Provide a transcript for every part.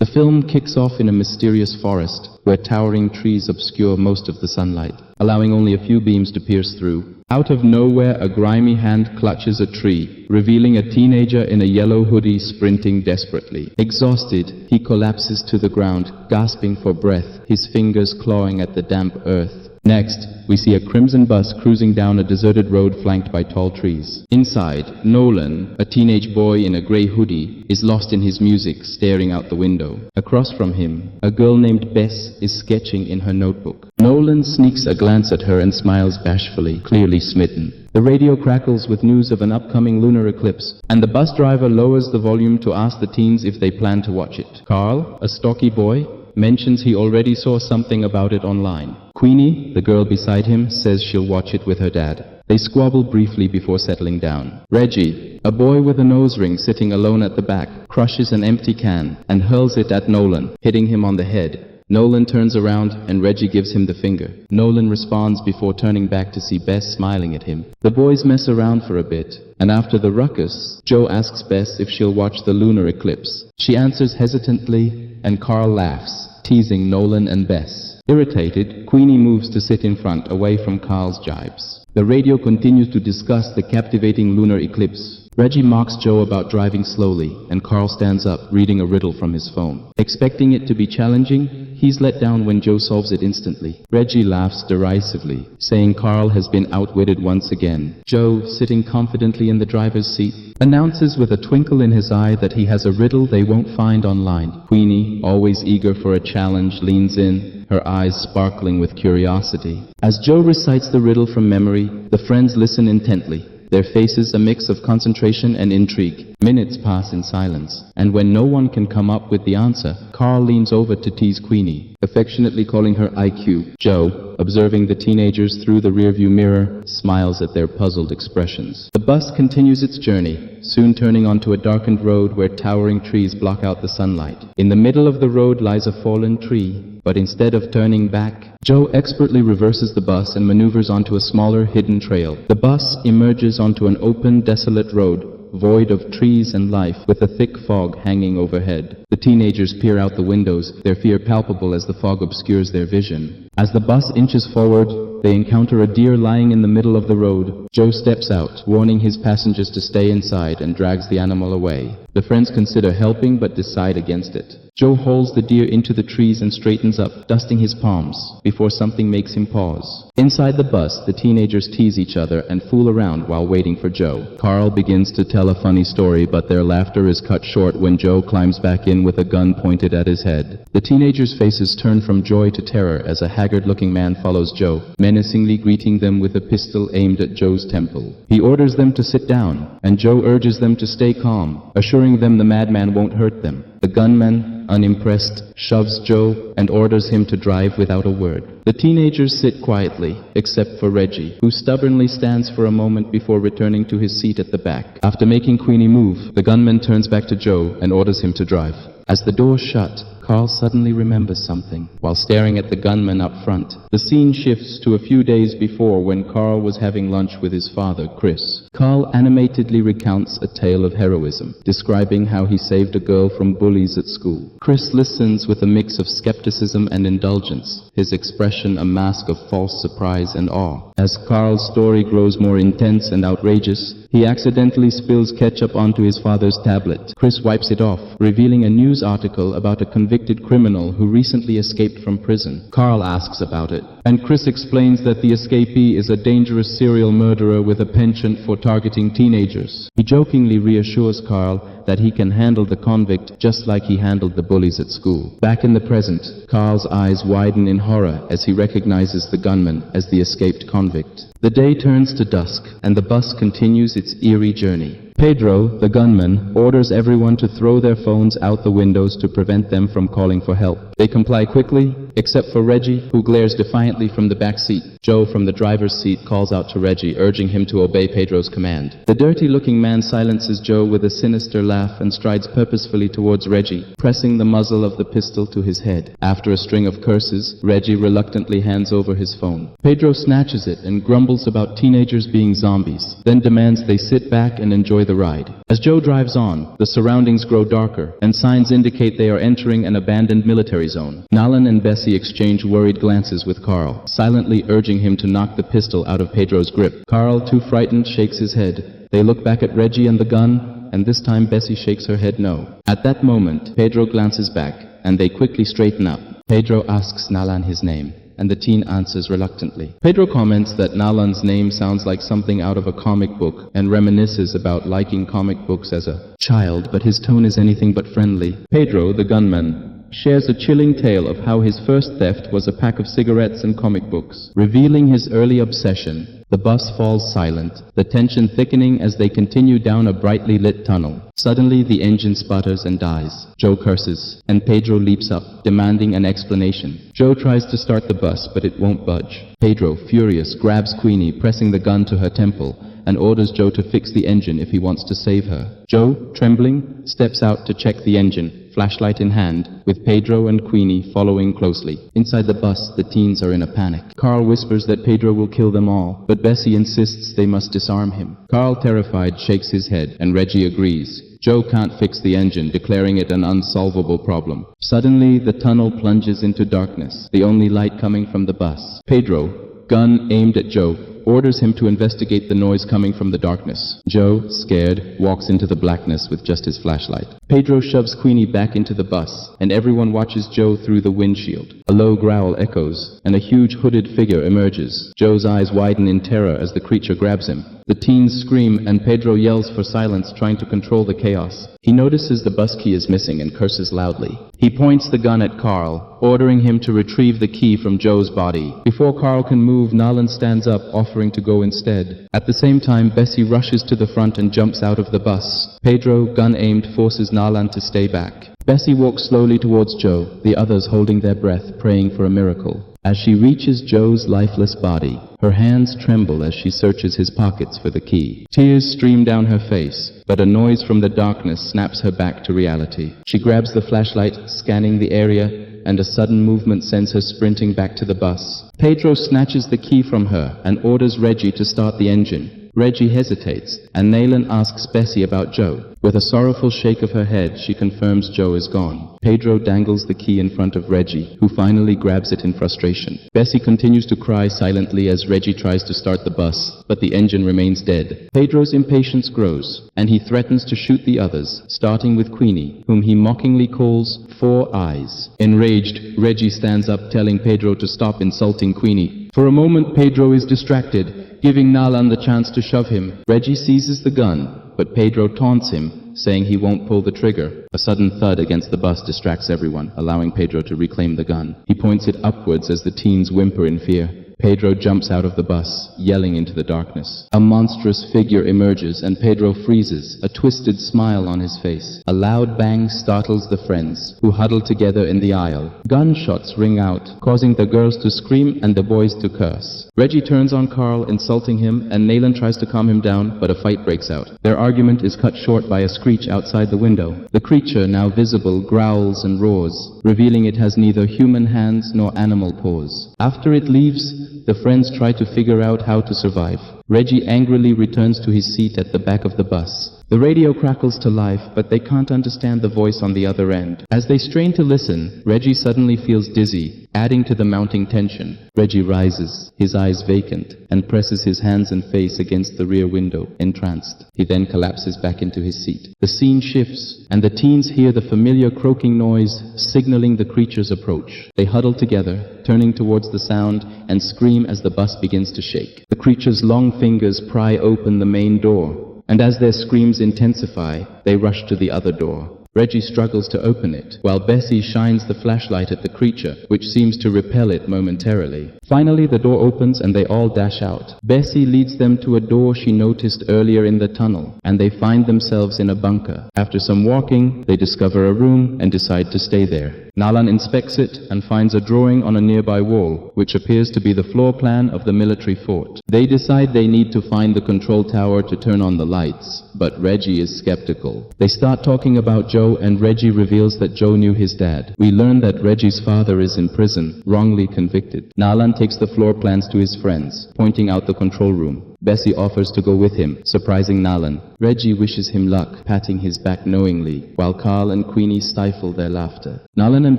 The film kicks off in a mysterious forest, where towering trees obscure most of the sunlight, allowing only a few beams to pierce through. Out of nowhere, a grimy hand clutches a tree, revealing a teenager in a yellow hoodie sprinting desperately. Exhausted, he collapses to the ground, gasping for breath, his fingers clawing at the damp earth. Next, we see a crimson bus cruising down a deserted road flanked by tall trees. Inside, Nolan, a teenage boy in a gray hoodie, is lost in his music, staring out the window. Across from him, a girl named Bess is sketching in her notebook. Nolan sneaks a glance at her and smiles bashfully, clearly smitten. The radio crackles with news of an upcoming lunar eclipse, and the bus driver lowers the volume to ask the teens if they plan to watch it. Carl, a stocky boy, mentions he already saw something about it online. Queenie, the girl beside him, says she'll watch it with her dad. They squabble briefly before settling down. Reggie, a boy with a nose ring sitting alone at the back, crushes an empty can and hurls it at Nolan, hitting him on the head. Nolan turns around and Reggie gives him the finger. Nolan responds before turning back to see Bess smiling at him. The boys mess around for a bit, and after the ruckus, Joe asks Bess if she'll watch the lunar eclipse. She answers hesitantly, and Carl laughs, teasing Nolan and Bess. Irritated, Queenie moves to sit in front, away from Carl's jibes. The radio continues to discuss the captivating lunar eclipse. Reggie mocks Joe about driving slowly, and Carl stands up, reading a riddle from his phone. Expecting it to be challenging, he's let down when Joe solves it instantly. Reggie laughs derisively, saying Carl has been outwitted once again. Joe, sitting confidently in the driver's seat, announces with a twinkle in his eye that he has a riddle they won't find online. Queenie, always eager for a challenge, leans in, her eyes sparkling with curiosity. As Joe recites the riddle from memory, the friends listen intently, their faces a mix of concentration and intrigue. Minutes pass in silence, and when no one can come up with the answer, Carl leans over to tease Queenie, affectionately calling her IQ. Joe, observing the teenagers through the rearview mirror, smiles at their puzzled expressions. The bus continues its journey, soon turning onto a darkened road where towering trees block out the sunlight. In the middle of the road lies a fallen tree, but instead of turning back, Joe expertly reverses the bus and maneuvers onto a smaller, hidden trail. The bus emerges onto an open, desolate road, void of trees and life, with a thick fog hanging overhead. The teenagers peer out the windows, their fear palpable as the fog obscures their vision. As the bus inches forward, they encounter a deer lying in the middle of the road. Joe steps out, warning his passengers to stay inside, and drags the animal away. The friends consider helping but decide against it. Joe hauls the deer into the trees and straightens up, dusting his palms, before something makes him pause. Inside the bus, the teenagers tease each other and fool around while waiting for Joe. Carl begins to tell a funny story, but their laughter is cut short when Joe climbs back in with a gun pointed at his head. The teenagers' faces turn from joy to terror as a haggard-looking man follows Joe, menacingly greeting them with a pistol aimed at Joe's temple. He orders them to sit down, and Joe urges them to stay calm, assuring them the madman won't hurt them. The gunman, unimpressed, shoves Joe and orders him to drive without a word. The teenagers sit quietly, except for Reggie, who stubbornly stands for a moment before returning to his seat at the back. After making Queenie move, the gunman turns back to Joe and orders him to drive. As the doors shut, Carl suddenly remembers something, while staring at the gunman up front. The scene shifts to a few days before when Carl was having lunch with his father, Chris. Carl animatedly recounts a tale of heroism, describing how he saved a girl from bullies at school. Chris listens with a mix of skepticism and indulgence, his expression a mask of false surprise and awe. As Carl's story grows more intense and outrageous, he accidentally spills ketchup onto his father's tablet. Chris wipes it off, revealing a news article about a convicted criminal who recently escaped from prison. Carl asks about it, and Chris explains that the escapee is a dangerous serial murderer with a penchant for targeting teenagers. He jokingly reassures Carl that he can handle the convict just like he handled the bullies at school. Back in the present, Carl's eyes widen in horror as he recognizes the gunman as the escaped convict. The day turns to dusk, and the bus continues its eerie journey. Pedro, the gunman, orders everyone to throw their phones out the windows to prevent them from calling for help. They comply quickly, except for Reggie, who glares defiantly from the back seat. Joe from the driver's seat calls out to Reggie, urging him to obey Pedro's command. The dirty-looking man silences Joe with a sinister laugh and strides purposefully towards Reggie, pressing the muzzle of the pistol to his head. After a string of curses, Reggie reluctantly hands over his phone. Pedro snatches it and grumbles about teenagers being zombies, then demands they sit back and enjoy the the ride. As Joe drives on, the surroundings grow darker, and signs indicate they are entering an abandoned military zone. Nalan and Bessie exchange worried glances with Carl, silently urging him to knock the pistol out of Pedro's grip. Carl, too frightened, shakes his head. They look back at Reggie and the gun, and this time Bessie shakes her head no. At that moment, Pedro glances back, and they quickly straighten up. Pedro asks Nalan his name, and the teen answers reluctantly. Pedro comments that Nalan's name sounds like something out of a comic book and reminisces about liking comic books as a child, but his tone is anything but friendly. Pedro, the gunman, shares a chilling tale of how his first theft was a pack of cigarettes and comic books. Revealing his early obsession, the bus falls silent, the tension thickening as they continue down a brightly lit tunnel. Suddenly, the engine sputters and dies. Joe curses, and Pedro leaps up, demanding an explanation. Joe tries to start the bus, but it won't budge. Pedro, furious, grabs Queenie, pressing the gun to her temple, and orders Joe to fix the engine if he wants to save her. Joe, trembling, steps out to check the engine, flashlight in hand, with Pedro and Queenie following closely. Inside the bus, the teens are in a panic. Carl whispers that Pedro will kill them all, but Bessie insists they must disarm him. Carl, terrified, shakes his head, and Reggie agrees. Joe can't fix the engine, declaring it an unsolvable problem. Suddenly, the tunnel plunges into darkness, the only light coming from the bus. Pedro, gun aimed at Joe, orders him to investigate the noise coming from the darkness. Joe, scared, walks into the blackness with just his flashlight. Pedro shoves Queenie back into the bus, and everyone watches Joe through the windshield. A low growl echoes, and a huge hooded figure emerges. Joe's eyes widen in terror as the creature grabs him. The teens scream, and Pedro yells for silence, trying to control the chaos. He notices the bus key is missing and curses loudly. He points the gun at Carl, ordering him to retrieve the key from Joe's body. Before Carl can move, Nalan stands up, offering to go instead. At the same time, Bessie rushes to the front and jumps out of the bus. Pedro, gun aimed, forces Nalan to stay back. Bessie walks slowly towards Joe, the others holding their breath, praying for a miracle. As she reaches Joe's lifeless body, her hands tremble as she searches his pockets for the key. Tears stream down her face, but a noise from the darkness snaps her back to reality. She grabs the flashlight, scanning the area, and a sudden movement sends her sprinting back to the bus. Pedro snatches the key from her and orders Reggie to start the engine. Reggie hesitates, and Nalan asks Bessie about Joe. With a sorrowful shake of her head, she confirms Joe is gone. Pedro dangles the key in front of Reggie, who finally grabs it in frustration. Bessie continues to cry silently as Reggie tries to start the bus, but the engine remains dead. Pedro's impatience grows, and he threatens to shoot the others, starting with Queenie, whom he mockingly calls Four Eyes. Enraged, Reggie stands up, telling Pedro to stop insulting Queenie. For a moment, Pedro is distracted, giving Nalan the chance to shove him. Reggie seizes the gun, but Pedro taunts him, saying he won't pull the trigger. A sudden thud against the bus distracts everyone, allowing Pedro to reclaim the gun. He points it upwards as the teens whimper in fear. Pedro jumps out of the bus, yelling into the darkness. A monstrous figure emerges, and Pedro freezes, a twisted smile on his face. A loud bang startles the friends, who huddle together in the aisle. Gunshots ring out, causing the girls to scream and the boys to curse. Reggie turns on Carl, insulting him, and Nalan tries to calm him down, but a fight breaks out. Their argument is cut short by a screech outside the window. The creature, now visible, growls and roars, revealing it has neither human hands nor animal paws. After it leaves, the friends try to figure out how to survive. Reggie angrily returns to his seat at the back of the bus. The radio crackles to life, but they can't understand the voice on the other end. As they strain to listen, Reggie suddenly feels dizzy, adding to the mounting tension. Reggie rises, his eyes vacant, and presses his hands and face against the rear window, entranced. He then collapses back into his seat. The scene shifts, and the teens hear the familiar croaking noise, signaling the creature's approach. They huddle together, turning towards the sound, and scream as the bus begins to shake. The creature's long fingers pry open the main door, and as their screams intensify, they rush to the other door. Reggie struggles to open it, while Bessie shines the flashlight at the creature, which seems to repel it momentarily. Finally, the door opens and they all dash out. Bessie leads them to a door she noticed earlier in the tunnel, and they find themselves in a bunker. After some walking, they discover a room and decide to stay there. Nalan inspects it and finds a drawing on a nearby wall, which appears to be the floor plan of the military fort. They decide they need to find the control tower to turn on the lights, but Reggie is skeptical. They start talking about Joe, and Reggie reveals that Joe knew his dad. We learn that Reggie's father is in prison, wrongly convicted. Nalan takes the floor plans to his friends, pointing out the control room. Bessie offers to go with him, surprising Nalan. Reggie wishes him luck, patting his back knowingly, while Carl and Queenie stifle their laughter. Nalan and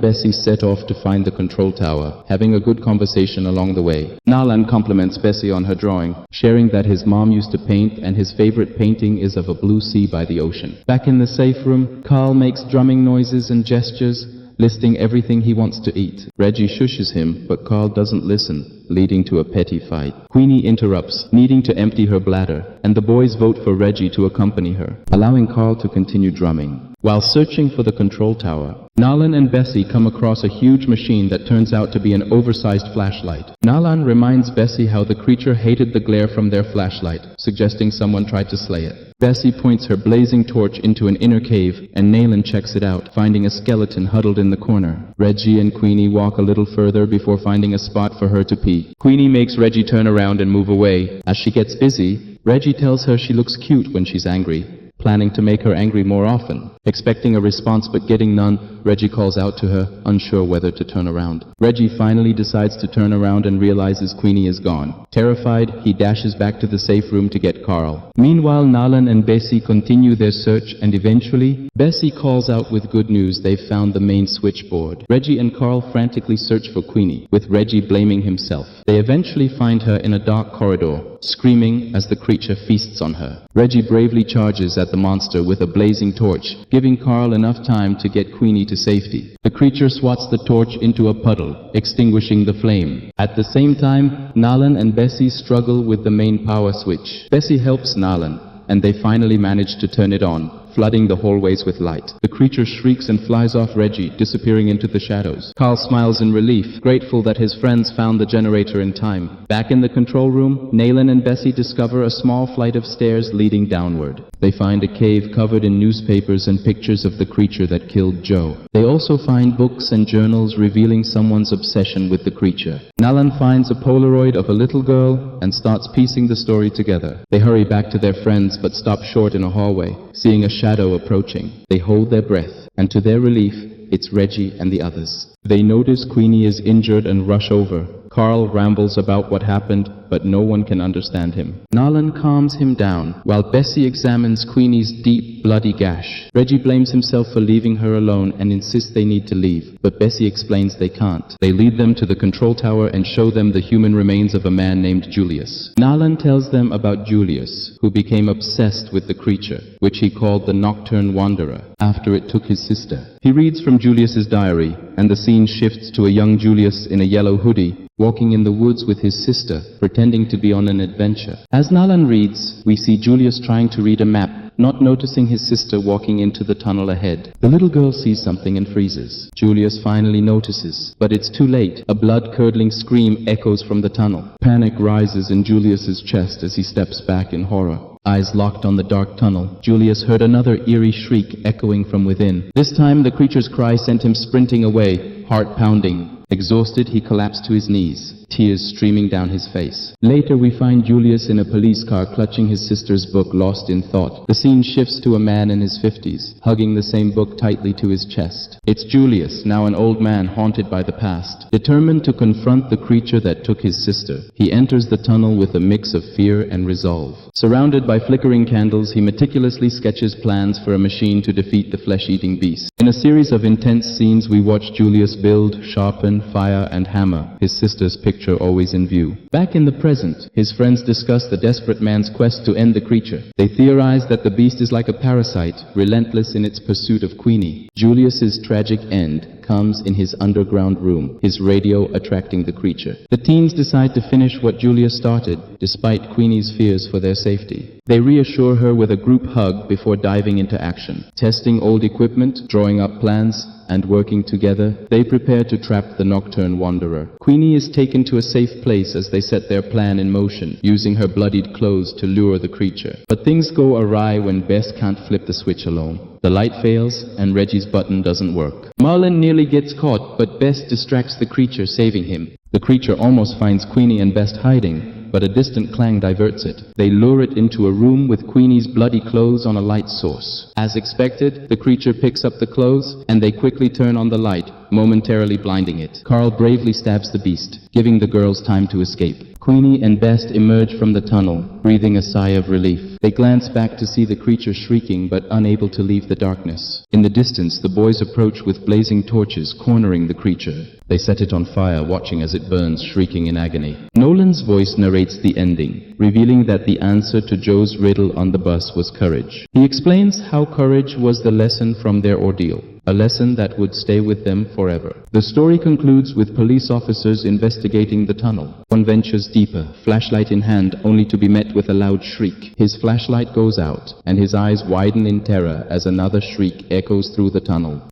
Bessie set off to find the control tower, having a good conversation along the way. Nalan compliments Bessie on her drawing, sharing that his mom used to paint and his favorite painting is of a blue sea by the ocean. Back in the safe room, Carl makes drumming noises and gestures, listing everything he wants to eat. Reggie shushes him, but Carl doesn't listen, leading to a petty fight. Queenie interrupts, needing to empty her bladder, and the boys vote for Reggie to accompany her, allowing Carl to continue drumming. While searching for the control tower, Nalan and Bessie come across a huge machine that turns out to be an oversized flashlight. Nalan reminds Bessie how the creature hated the glare from their flashlight, suggesting someone tried to slay it. Bessie points her blazing torch into an inner cave, and Nalan checks it out, finding a skeleton huddled in the corner. Reggie and Queenie walk a little further before finding a spot for her to pee. Queenie makes Reggie turn around and move away. As she gets busy, Reggie tells her she looks cute when she's angry, planning to make her angry more often. Expecting a response but getting none, Reggie calls out to her, unsure whether to turn around. Reggie finally decides to turn around and realizes Queenie is gone. Terrified, he dashes back to the safe room to get Carl. Meanwhile, Nalan and Bessie continue their search, and eventually, Bessie calls out with good news they've found the main switchboard. Reggie and Carl frantically search for Queenie, with Reggie blaming himself. They eventually find her in a dark corridor, screaming as the creature feasts on her. Reggie bravely charges at the monster with a blazing torch, giving Carl enough time to get Queenie to safety. The creature swats the torch into a puddle, extinguishing the flame. At the same time, Nalan and Bessie struggle with the main power switch. Bessie helps Nalan, and they finally manage to turn it on, flooding the hallways with light. The creature shrieks and flies off Reggie, disappearing into the shadows. Carl smiles in relief, grateful that his friends found the generator in time. Back in the control room, Nalan and Bessie discover a small flight of stairs leading downward. They find a cave covered in newspapers and pictures of the creature that killed Joe. They also find books and journals revealing someone's obsession with the creature. Nalan finds a Polaroid of a little girl and starts piecing the story together. They hurry back to their friends but stop short in a hallway, seeing a shadow approaching. They hold their breath, and to their relief, it's Reggie and the others. They notice Queenie is injured and rush over. Carl rambles about what happened, but no one can understand him. Nalan calms him down, while Bessie examines Queenie's deep, bloody gash. Reggie blames himself for leaving her alone and insists they need to leave, but Bessie explains they can't. They lead them to the control tower and show them the human remains of a man named Julius. Nalan tells them about Julius, who became obsessed with the creature, which he called the Nocturne Wanderer, after it took his sister. He reads from Julius's diary, and the scene shifts to a young Julius in a yellow hoodie, walking in the woods with his sister, pretending to be on an adventure. As Nalan reads, we see Julius trying to read a map, not noticing his sister walking into the tunnel ahead. The little girl sees something and freezes. Julius finally notices, but it's too late. A blood-curdling scream echoes from the tunnel. Panic rises in Julius's chest as he steps back in horror. Eyes locked on the dark tunnel, Julius heard another eerie shriek echoing from within. This time the creature's cry sent him sprinting away, heart pounding. Exhausted, he collapsed to his knees, tears streaming down his face. Later we find Julius in a police car clutching his sister's book, lost in thought. The scene shifts to a man in his 50s, hugging the same book tightly to his chest. It's Julius, now an old man haunted by the past. Determined to confront the creature that took his sister, he enters the tunnel with a mix of fear and resolve. Surrounded by flickering candles, he meticulously sketches plans for a machine to defeat the flesh-eating beast. In a series of intense scenes, we watch Julius build, sharpen, fire, and hammer, his sister's picture always in view. Back in the present, his friends discuss the desperate man's quest to end the creature. They theorize that the beast is like a parasite, relentless in its pursuit of Queenie. Julius's tragic end comes in his underground room, his radio attracting the creature. The teens decide to finish what Julius started, despite Queenie's fears for their safety. They reassure her with a group hug before diving into action. Testing old equipment, drawing up plans, and working together, they prepare to trap the Nocturne Wanderer. Queenie is taken to a safe place as they set their plan in motion, using her bloodied clothes to lure the creature. But things go awry when Bess can't flip the switch alone. The light fails, and Reggie's button doesn't work. Marlin nearly gets caught, but Bess distracts the creature, saving him. The creature almost finds Queenie and Bess hiding, but a distant clang diverts it. They lure it into a room with Queenie's bloody clothes on a light source. As expected, the creature picks up the clothes, and they quickly turn on the light, momentarily blinding it. Carl bravely stabs the beast, giving the girls time to escape. Queenie and Best emerge from the tunnel, breathing a sigh of relief. They glance back to see the creature shrieking but unable to leave the darkness. In the distance, the boys approach with blazing torches, cornering the creature. They set it on fire, watching as it burns, shrieking in agony. Nolan's voice narrates the ending, revealing that the answer to Joe's riddle on the bus was courage. He explains how courage was the lesson from their ordeal, a lesson that would stay with them forever. The story concludes with police officers investigating the tunnel. One ventures deeper, flashlight in hand, only to be met with a loud shriek. His flashlight goes out, and his eyes widen in terror as another shriek echoes through the tunnel.